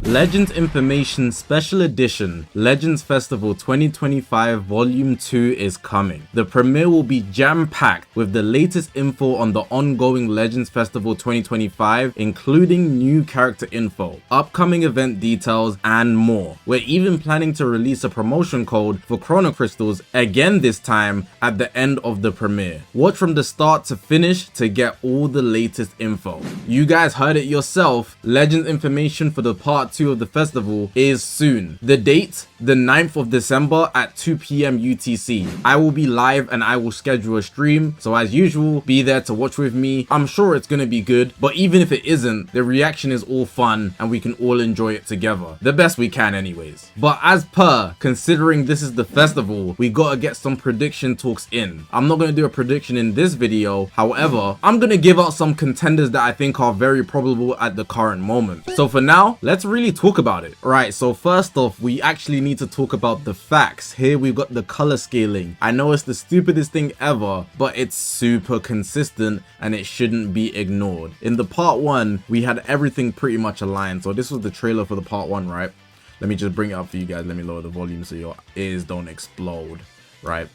Legends Information Special Edition Legends Festival 2025 Volume 2 is coming. The premiere will be jam-packed with the latest info on the ongoing Legends Festival 2025, including new character info, upcoming event details, and more. We're even planning to release a promotion code for Chrono Crystals again this time at the end of the premiere. Watch from the start to finish to get all the latest info. You guys heard it yourself, Legends Information for the Part 2 of the festival is soon. The date, the 9th of December at 2 p.m. UTC. I will be live and I will schedule a stream, so as usual, be there to watch with me. I'm sure it's gonna be good, but even if it isn't, the reaction is all fun and we can all enjoy it together. The best we can anyways. But as per, considering this is the festival, we gotta get some prediction talks in. I'm not gonna do a prediction in this video, however, I'm gonna give out some contenders that I think are very probable at the current moment. So for now, let's really talk about it. Right, so first off, we actually need to talk about the facts. Here we've got the color scaling. I know it's the stupidest thing ever, but it's super consistent and it shouldn't be ignored. In the part 1, we had everything pretty much aligned. So this was the trailer for the part 1, right? Let me just bring it up for you guys. Let me lower the volume so your ears don't explode, right?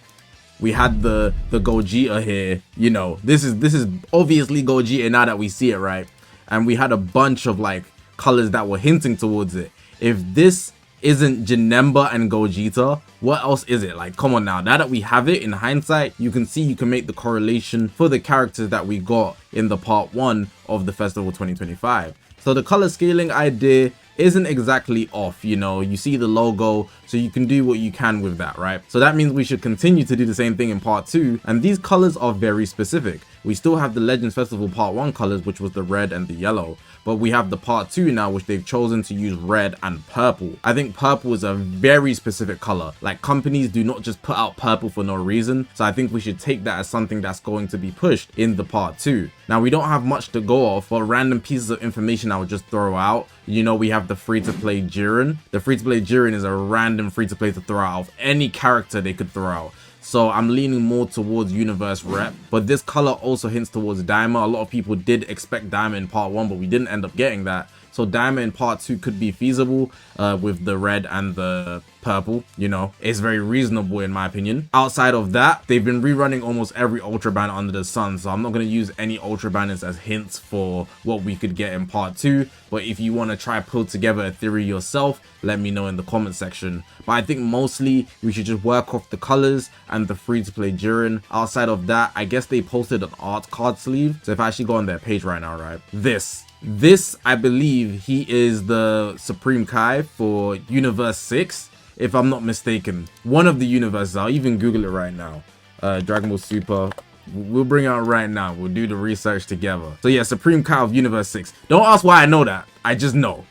We had the Gogeta here. You know, this is obviously Gogeta now that we see it, right? And we had a bunch of like colors that were hinting towards it. If this isn't Janemba and Gogeta, what else is it? Like, come on now that we have it in hindsight, you can see, you can make the correlation for the characters that we got in the part 1 of the festival 2025. So the color scaling idea isn't exactly off, you know, you see the logo, so you can do what you can with that, right? So that means we should continue to do the same thing in part 2, and these colors are very specific. We still have the Legends Festival part 1 colors, which was the red and the yellow, but we have the part 2 now, which they've chosen to use red and purple. I think purple is a very specific color. Like, companies do not just put out purple for no reason, so I think we should take that as something that's going to be pushed in the part 2. Now, we don't have much to go off, but random pieces of information I would just throw out. You know, we have the free-to-play Jiren. The free-to-play Jiren is a random free-to-play to throw out of any character they could throw out. So I'm leaning more towards Universe Rep, but this color also hints towards Daima. A lot of people did expect Daima in part 1, but we didn't end up getting that. So Daima in part 2 could be feasible with the red and the purple, you know, it's very reasonable in my opinion. Outside of that, they've been rerunning almost every Ultra Banner under the sun, so I'm not going to use any Ultra Banners as hints for what we could get in part 2, but if you want to try pull together a theory yourself, let me know in the comment section. But I think mostly we should just work off the colors and the free-to-play Jiren. Outside of that, I guess they posted an art card sleeve, so if I actually go on their page right now, right, this I believe he is the Supreme Kai for Universe 6, if I'm not mistaken. One of the universes, I'll even Google it right now. Dragon Ball Super, we'll bring it out right now. We'll do the research together. So yeah, Supreme Kai of Universe 6. Don't ask why I know that, I just know.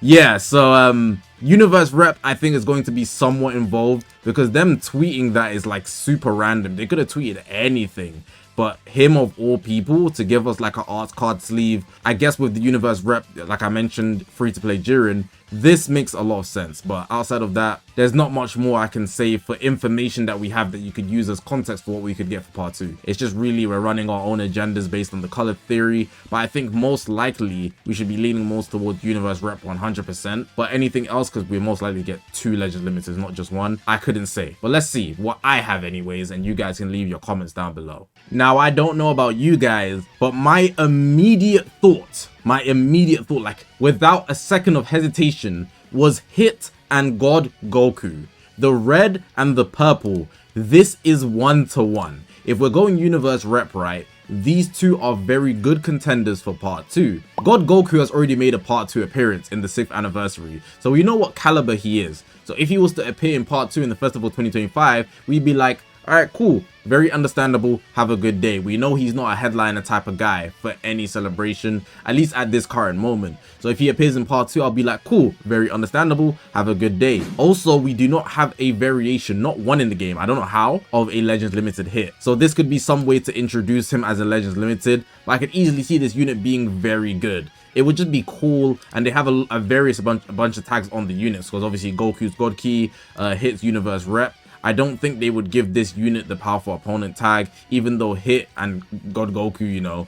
Yeah, so Universe Rep I think is going to be somewhat involved because them tweeting that is like super random. They could have tweeted anything, but him of all people to give us like an art card sleeve, I guess with the Universe Rep, like I mentioned, free to play Jiren, this makes a lot of sense. But outside of that, there's not much more I can say for information that we have that you could use as context for what we could get for part 2. It's just really we're running our own agendas based on the color theory, but I think most likely we should be leaning most towards Universe Rep 100%. But anything else, because we most likely get 2 Legends Limiteds, not just 1, I couldn't say. But let's see what I have anyways, and you guys can leave your comments down below. Now, I don't know about you guys, but my immediate thought, like without a second of hesitation, was Hit and God Goku. The red and the purple, this is 1-to-1. If we're going Universe Rep, right, these two are very good contenders for part 2. God Goku has already made a part 2 appearance in the 6th anniversary, so we know what caliber he is. So if he was to appear in part 2 in the Festival 2025, we'd be like, alright, cool, very understandable, have a good day. We know he's not a headliner type of guy for any celebration, at least at this current moment. So if he appears in part 2, I'll be like, cool, very understandable, have a good day. Also, we do not have a variation, not one in the game, I don't know how, of a Legends Limited Hit. So this could be some way to introduce him as a Legends Limited, but I could easily see this unit being very good. It would just be cool, and they have a bunch of tags on the units, because obviously Goku's God Key, Hit's Universe Rep. I don't think they would give this unit the powerful opponent tag, even though Hit and God Goku, you know,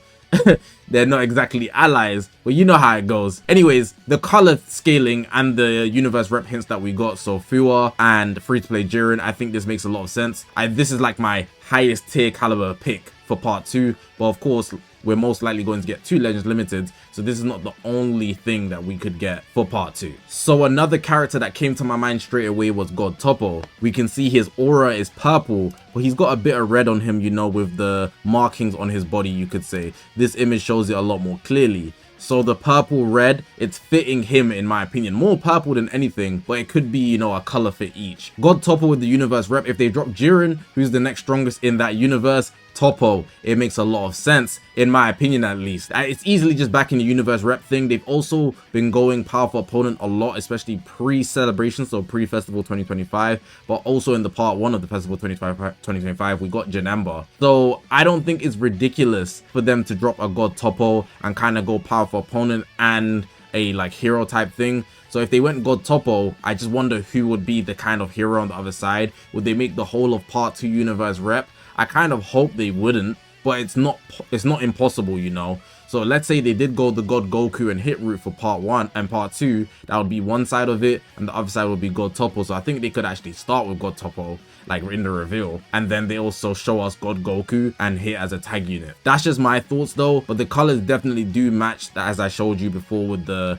they're not exactly allies, but you know how it goes. Anyways, the color scaling and the universe rep hints that we got, so Fua and free-to-play Jiren, I think this makes a lot of sense. This is like my highest tier caliber pick for part 2, but of course we're most likely going to get 2 Legends Limited, so this is not the only thing that we could get for part 2. So another character that came to my mind straight away was God Toppo. We can see his aura is purple, but he's got a bit of red on him, you know, with the markings on his body, you could say. This image shows it a lot more clearly. So the purple red, it's fitting him in my opinion. More purple than anything, but it could be, you know, a color fit each. God Toppo with the universe rep. If they drop Jiren, who's the next strongest in that universe, Toppo, it makes a lot of sense, in my opinion at least. It's easily just back in the universe rep thing. They've also been going powerful opponent a lot, especially pre-celebration, so pre-festival 2025, but also in the part 1 of the festival 2025, we got Janamba. So I don't think it's ridiculous for them to drop a God Toppo and kind of go powerful opponent and a like hero type thing. So if they went God Toppo, I just wonder who would be the kind of hero on the other side. Would they make the whole of part 2 universe rep? I kind of hope they wouldn't, but it's not impossible, you know. So let's say they did go the God Goku and hit route for part 1 and part 2, that would be one side of it, and the other side would be God Toppo. So I think they could actually start with God Toppo, like in the reveal, and then they also show us God Goku and hit as a tag unit. That's just my thoughts though, but the colors definitely do match, as I showed you before with the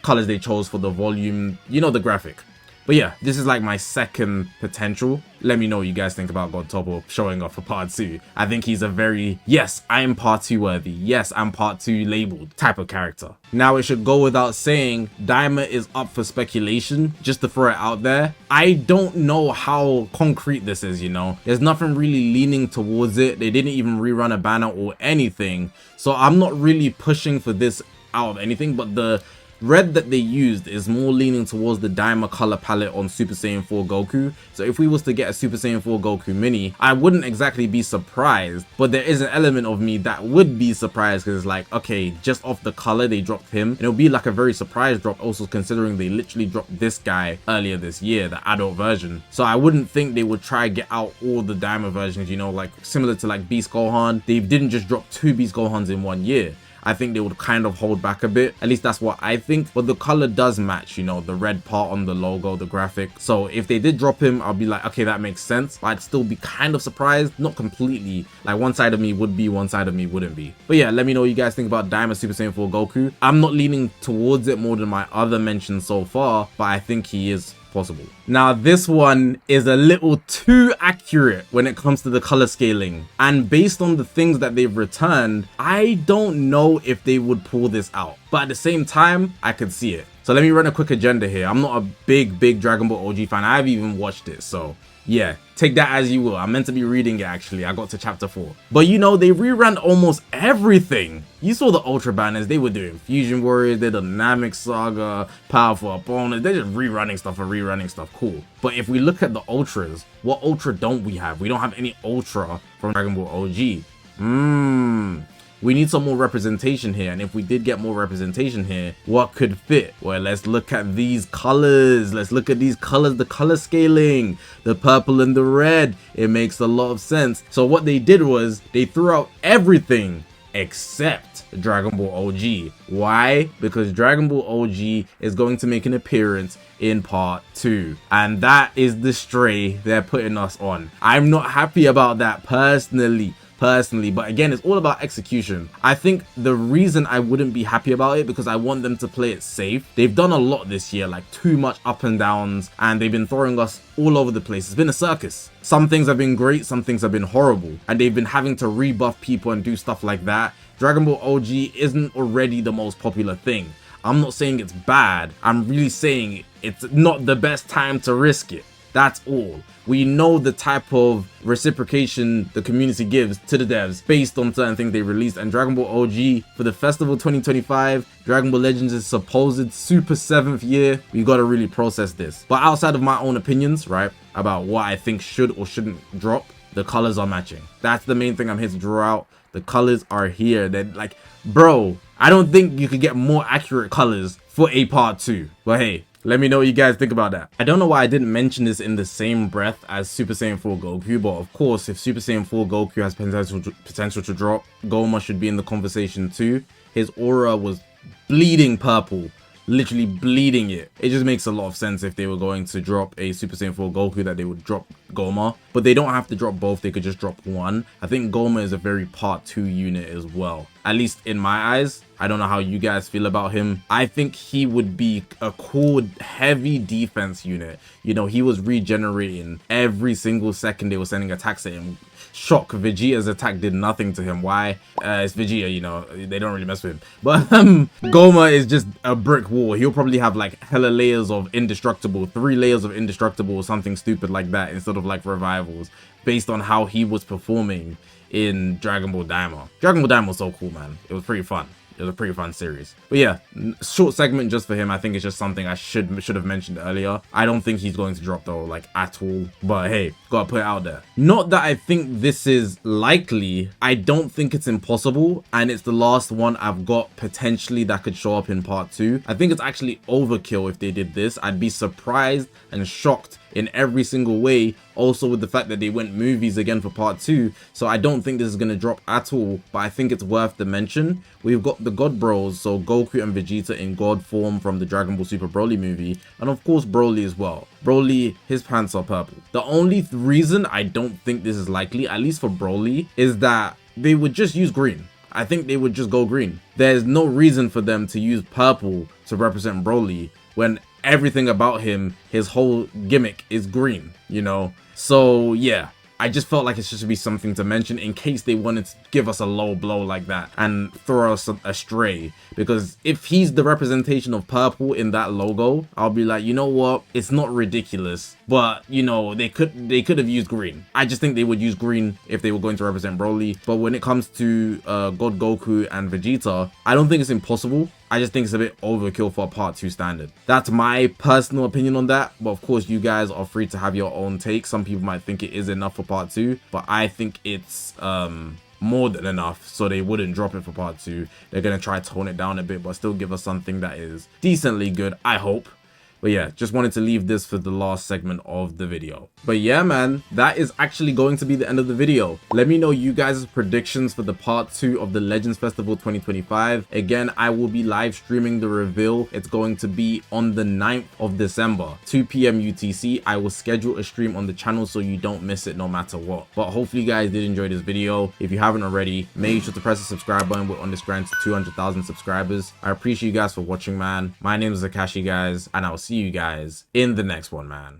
colors they chose for the volume, you know, the graphic. But yeah, this is like my second potential. Let me know what you guys think about God Toppo showing off for part 2. I think he's a very, yes, I am part 2 worthy, yes, I'm part 2 labeled type of character. Now it should go without saying, Daima is up for speculation, just to throw it out there. I don't know how concrete this is, you know. There's nothing really leaning towards it. They didn't even rerun a banner or anything. So I'm not really pushing for this out of anything, but the red that they used is more leaning towards the Daima color palette on Super Saiyan 4 Goku. So if we was to get a Super Saiyan 4 Goku mini, I wouldn't exactly be surprised, but there is an element of me that would be surprised, because it's like, okay, just off the color they dropped him, and it'll be like a very surprise drop, also considering they literally dropped this guy earlier this year, the adult version. So I wouldn't think they would try get out all the Daima versions, you know, like similar to like Beast Gohan. They didn't just drop 2 Beast Gohans in 1 year. I think they would kind of hold back a bit. At least that's what I think. But the color does match, you know, the red part on the logo, the graphic. So if they did drop him, I'll be like, okay, that makes sense. But I'd still be kind of surprised. Not completely. Like one side of me would be, one side of me wouldn't be. But yeah, let me know what you guys think about Daima Super Saiyan 4 Goku. I'm not leaning towards it more than my other mentions so far, but I think he is possible. Now this one is a little too accurate when it comes to the color scaling, and based on the things that they've returned, I don't know if they would pull this out, but at the same time I could see it. So let me run a quick agenda here. I'm not a big Dragon Ball OG fan. I haven't even watched it, so yeah, take that as you will. I'm meant to be reading it actually. I got to chapter 4. But you know, they reran almost everything. You saw the Ultra banners. They were doing Fusion Warriors, they did Dynamic Saga, Powerful Opponents. They're just rerunning stuff and rerunning stuff. Cool. But if we look at the Ultras, what Ultra don't we have? We don't have any Ultra from Dragon Ball OG. We need some more representation here, and if we did get more representation here, what could fit? Well, let's look at these colors. Let's look at these colors, the color scaling, the purple and the red. It makes a lot of sense. So what they did was they threw out everything except Dragon Ball OG. Why? Because Dragon Ball OG is going to make an appearance in part 2, and that is the stray they're putting us on. I'm not happy about that personally, but again, it's all about execution. I think the reason I wouldn't be happy about it, because I want them to play it safe. They've done a lot this year, like too much up and downs, and they've been throwing us all over the place. It's been a circus. Some things have been great, some things have been horrible, and they've been having to rebuff people and do stuff like that. Dragon Ball OG isn't already the most popular thing. I'm not saying it's bad, I'm really saying it's not the best time to risk it. That's all. We know the type of reciprocation the community gives to the devs based on certain things they released, and Dragon Ball OG for the festival 2025, Dragon Ball Legends' supposed super 7th year, we gotta really process this. But outside of my own opinions, right, about what I think should or shouldn't drop, the colors are matching. That's the main thing I'm here to draw out. The colors are here. They're like, bro, I don't think you could get more accurate colors for a part 2. But hey, Let me know what you guys think about that. I don't know why I didn't mention this in the same breath as Super Saiyan 4 Goku, but of course, if Super Saiyan 4 Goku has potential to drop, Goma should be in the conversation too. His aura was bleeding purple, literally bleeding it. It just makes a lot of sense if they were going to drop a Super Saiyan 4 Goku that they would drop Goma, but they don't have to drop both, they could just drop one. I think Goma is a very part 2 unit as well, at least in my eyes. I don't know how you guys feel about him. I think he would be a cool heavy defense unit. You know, he was regenerating every single second they were sending attacks at him. Shock, Vegeta's attack did nothing to him. Why? It's Vegeta, you know, they don't really mess with him. But Goma is just a brick wall. He'll probably have like hella layers of indestructible, 3 layers of indestructible or something stupid like that instead of like revivals, based on how he was performing in Dragon Ball Daima. Dragon Ball Daima was so cool, man. It was pretty fun. It was a pretty fun series. But yeah, short segment just for him. I think it's just something I should have mentioned earlier. I don't think he's going to drop though, like at all. But hey, gotta put it out there. Not that I think this is likely. I don't think it's impossible. And it's the last one I've got potentially that could show up in part 2. I think it's actually overkill if they did this. I'd be surprised and shocked in every single way, also with the fact that they went movies again for part 2. So I don't think this is going to drop at all, but I think it's worth the mention. We've got the God Bros, so Goku and Vegeta in God form from the Dragon Ball Super Broly movie, and of course Broly as well. Broly, his pants are purple. The only reason I don't think this is likely, at least for Broly, is that they would just use green. I think they would just go green. There's no reason for them to use purple to represent Broly when everything about him, his whole gimmick is green, you know? So yeah, I just felt like it should be something to mention in case they wanted to give us a low blow like that and throw us astray. Because if he's the representation of purple in that logo, I'll be like, you know what? It's not ridiculous, but you know, they could have used green. I just think they would use green if they were going to represent Broly. But when it comes to God Goku and Vegeta, I don't think it's impossible. I just think it's a bit overkill for a part 2 standard. That's my personal opinion on that, but of course you guys are free to have your own take. Some people might think it is enough for part 2, but I think it's more than enough, so they wouldn't drop it for part 2. They're gonna try to tone it down a bit, but still give us something that is decently good, I hope. But yeah, just wanted to leave this for the last segment of the video. But yeah, man, that is actually going to be the end of the video. Let me know you guys' predictions for the part 2 of the Legends Festival 2025. Again, I will be live streaming the reveal. It's going to be on the 9th of December, 2 p.m. UTC. I will schedule a stream on the channel so you don't miss it no matter what. But hopefully you guys did enjoy this video. If you haven't already, make sure to press the subscribe button. We're on this grind to 200,000 subscribers. I appreciate you guys for watching, man. My name is Zakashi, guys, and I'll see you guys in the next one, man.